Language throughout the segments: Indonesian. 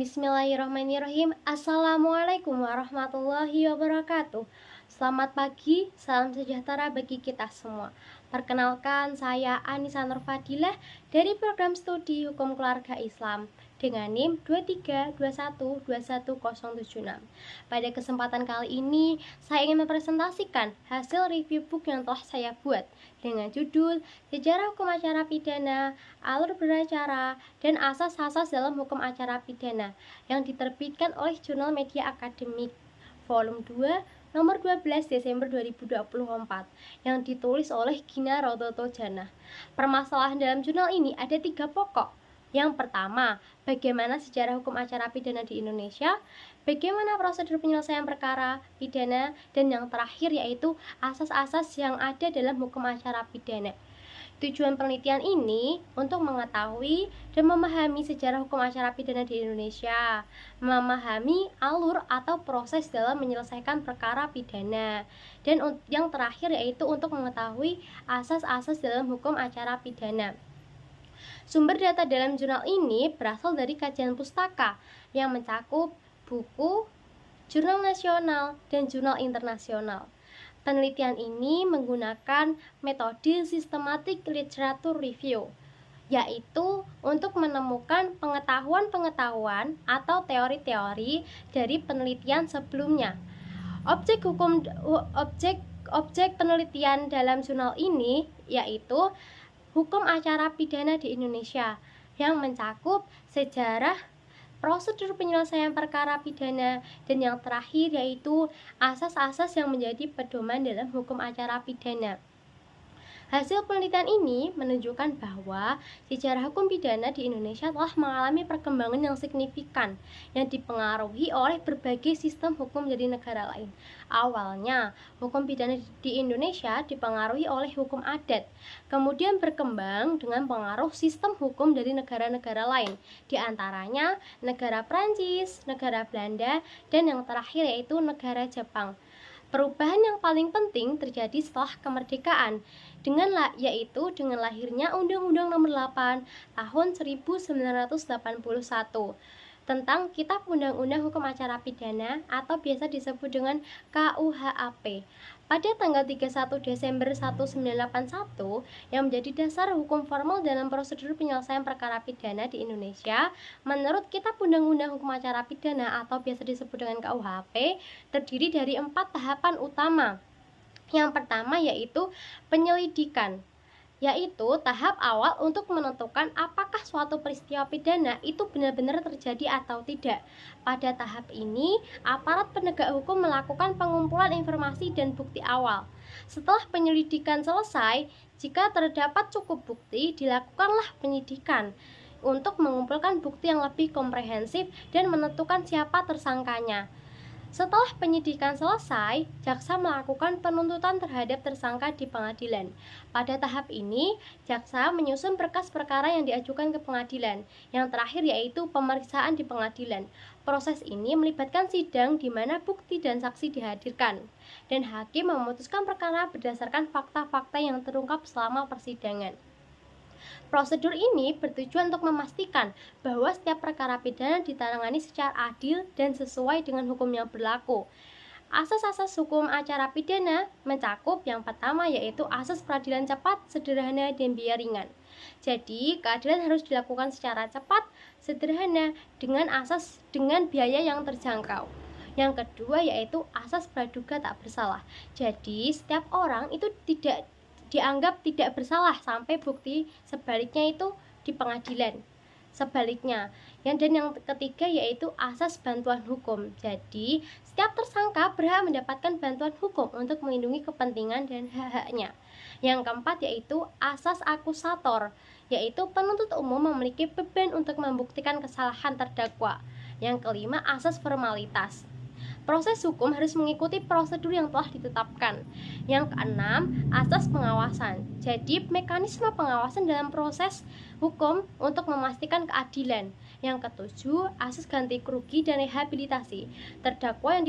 Bismillahirrahmanirrahim. Assalamualaikum warahmatullahi wabarakatuh. Selamat pagi, salam sejahtera bagi kita semua. Perkenalkan, saya Anissa Nur Fadilah dari program studi Hukum Keluarga Islam dengan NIM 232121076. Pada kesempatan kali ini, saya ingin mempresentasikan hasil review book yang telah saya buat dengan judul Sejarah Hukum Acara Pidana, Alur Beracara, dan Asas-asas dalam Hukum Acara Pidana yang diterbitkan oleh Jurnal Media Akademik Volume 2 nomor 12 Desember 2024 yang ditulis oleh Gina Rototo Jana. Permasalahan dalam jurnal ini ada 3 pokok. Yang pertama, bagaimana sejarah hukum acara pidana di Indonesia, bagaimana prosedur penyelesaian perkara pidana, dan yang terakhir yaitu asas-asas yang ada dalam hukum acara pidana. Tujuan penelitian ini untuk mengetahui dan memahami sejarah hukum acara pidana di Indonesia, memahami alur atau proses dalam menyelesaikan perkara pidana, dan yang terakhir yaitu untuk mengetahui asas-asas dalam hukum acara pidana. Sumber data dalam jurnal ini berasal dari kajian pustaka yang mencakup buku, jurnal nasional, dan jurnal internasional. Penelitian ini menggunakan metode systematic literature review, yaitu untuk menemukan pengetahuan-pengetahuan atau teori-teori dari penelitian sebelumnya. Objek penelitian dalam jurnal ini yaitu hukum acara pidana di Indonesia yang mencakup sejarah, prosedur penyelesaian perkara pidana, dan yang terakhir yaitu asas-asas yang menjadi pedoman dalam hukum acara pidana. Hasil penelitian ini menunjukkan bahwa sejarah hukum pidana di Indonesia telah mengalami perkembangan yang signifikan yang dipengaruhi oleh berbagai sistem hukum dari negara lain. Awalnya, hukum pidana di Indonesia dipengaruhi oleh hukum adat, kemudian berkembang dengan pengaruh sistem hukum dari negara-negara lain, di antaranya negara Prancis, negara Belanda, dan yang terakhir yaitu negara Jepang. Perubahan yang paling penting terjadi setelah kemerdekaan, yaitu dengan lahirnya Undang-Undang Nomor 8 Tahun 1981 tentang Kitab Undang-Undang Hukum Acara Pidana atau biasa disebut dengan KUHAP pada tanggal 31 Desember 1981 yang menjadi dasar hukum formal dalam prosedur penyelesaian perkara pidana di Indonesia. Menurut Kitab Undang-Undang Hukum Acara Pidana atau biasa disebut dengan KUHP terdiri dari 4 tahapan utama. Yang pertama yaitu penyelidikan, yaitu tahap awal untuk menentukan apakah suatu peristiwa pidana itu benar-benar terjadi atau tidak. Pada tahap ini, aparat penegak hukum melakukan pengumpulan informasi dan bukti awal. Setelah penyelidikan selesai, jika terdapat cukup bukti, dilakukanlah penyidikan untuk mengumpulkan bukti yang lebih komprehensif dan menentukan siapa tersangkanya. Setelah penyidikan selesai, jaksa melakukan penuntutan terhadap tersangka di pengadilan. Pada tahap ini, jaksa menyusun berkas perkara yang diajukan ke pengadilan. Yang terakhir yaitu pemeriksaan di pengadilan. Proses ini melibatkan sidang di mana bukti dan saksi dihadirkan, dan hakim memutuskan perkara berdasarkan fakta-fakta yang terungkap selama persidangan. Prosedur ini bertujuan untuk memastikan bahwa setiap perkara pidana ditangani secara adil dan sesuai dengan hukum yang berlaku. Asas-asas hukum acara pidana mencakup yang pertama yaitu asas peradilan cepat, sederhana, dan biaya ringan. Jadi, keadilan harus dilakukan secara cepat, sederhana, dengan biaya yang terjangkau. Yang kedua yaitu asas praduga tak bersalah. Jadi, setiap orang itu dianggap tidak bersalah sampai bukti sebaliknya itu di pengadilan. Sebaliknya, dan yang ketiga yaitu asas bantuan hukum. Jadi, setiap tersangka berhak mendapatkan bantuan hukum untuk melindungi kepentingan dan hak-haknya. Yang keempat yaitu asas akusator, yaitu penuntut umum memiliki beban untuk membuktikan kesalahan terdakwa. Yang kelima, asas formalitas. Proses hukum harus mengikuti prosedur yang telah ditetapkan. Yang keenam, asas pengawasan. Jadi, mekanisme pengawasan dalam proses hukum untuk memastikan keadilan. Yang ketujuh, asas ganti rugi dan rehabilitasi. Terdakwa yang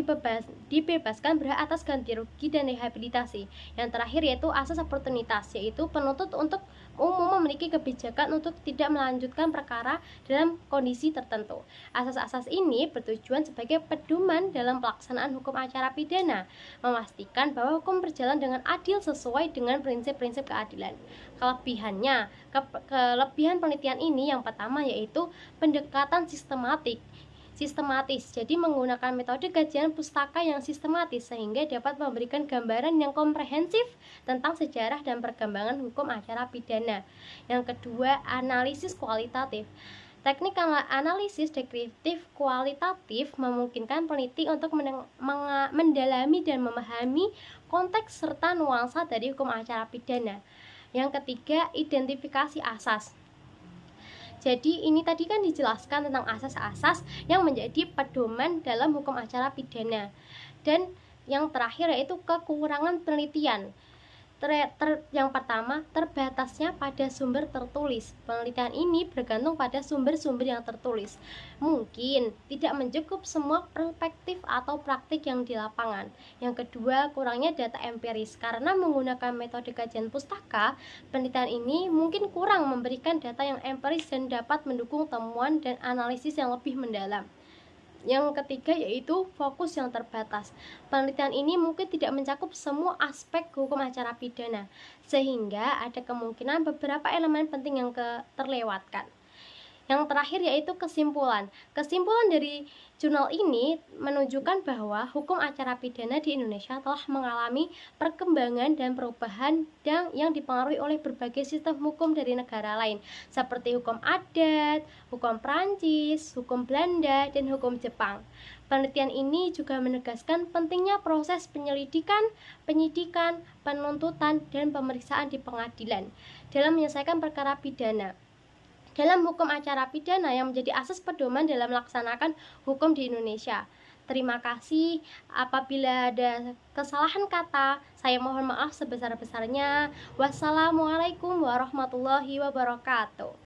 dibebaskan berhak atas ganti rugi dan rehabilitasi. Yang terakhir yaitu asas oportunitas, yaitu penuntut untuk umum memiliki kebijakan untuk tidak melanjutkan perkara dalam kondisi tertentu. Asas-asas ini bertujuan sebagai pedoman dalam pelaksanaan hukum acara pidana, memastikan bahwa hukum berjalan dengan adil sesuai dengan prinsip-prinsip keadilan. Kelebihan penelitian ini yang pertama yaitu pendekatan sistematis. Jadi menggunakan metode kajian pustaka yang sistematis sehingga dapat memberikan gambaran yang komprehensif tentang sejarah dan perkembangan hukum acara pidana. Yang kedua, analisis kualitatif. Teknik analisis deskriptif kualitatif memungkinkan peneliti untuk mendalami dan memahami konteks serta nuansa dari hukum acara pidana. Yang ketiga, identifikasi asas. Jadi ini tadi kan dijelaskan tentang asas-asas yang menjadi pedoman dalam hukum acara pidana. Dan yang terakhir yaitu kekurangan penelitian. Yang pertama, terbatasnya pada sumber tertulis. Penelitian ini bergantung pada sumber-sumber yang tertulis. Mungkin tidak mencakup semua perspektif atau praktik yang di lapangan. Yang kedua, kurangnya data empiris. Karena menggunakan metode kajian pustaka, penelitian ini mungkin kurang memberikan data yang empiris dan dapat mendukung temuan dan analisis yang lebih mendalam. Yang ketiga yaitu fokus yang terbatas. Penelitian ini mungkin tidak mencakup semua aspek hukum acara pidana, sehingga ada kemungkinan beberapa elemen penting yang terlewatkan. Yang terakhir yaitu kesimpulan. Kesimpulan dari jurnal ini menunjukkan bahwa hukum acara pidana di Indonesia telah mengalami perkembangan dan perubahan yang dipengaruhi oleh berbagai sistem hukum dari negara lain, seperti hukum adat, hukum Prancis, hukum Belanda, dan hukum Jepang. Penelitian ini juga menegaskan pentingnya proses penyelidikan, penyidikan, penuntutan, dan pemeriksaan di pengadilan dalam menyelesaikan perkara pidana. Dalam hukum acara pidana yang menjadi asas pedoman dalam melaksanakan hukum di Indonesia. Terima kasih. Apabila ada kesalahan kata, saya mohon maaf sebesar-besarnya. Wassalamualaikum warahmatullahi wabarakatuh.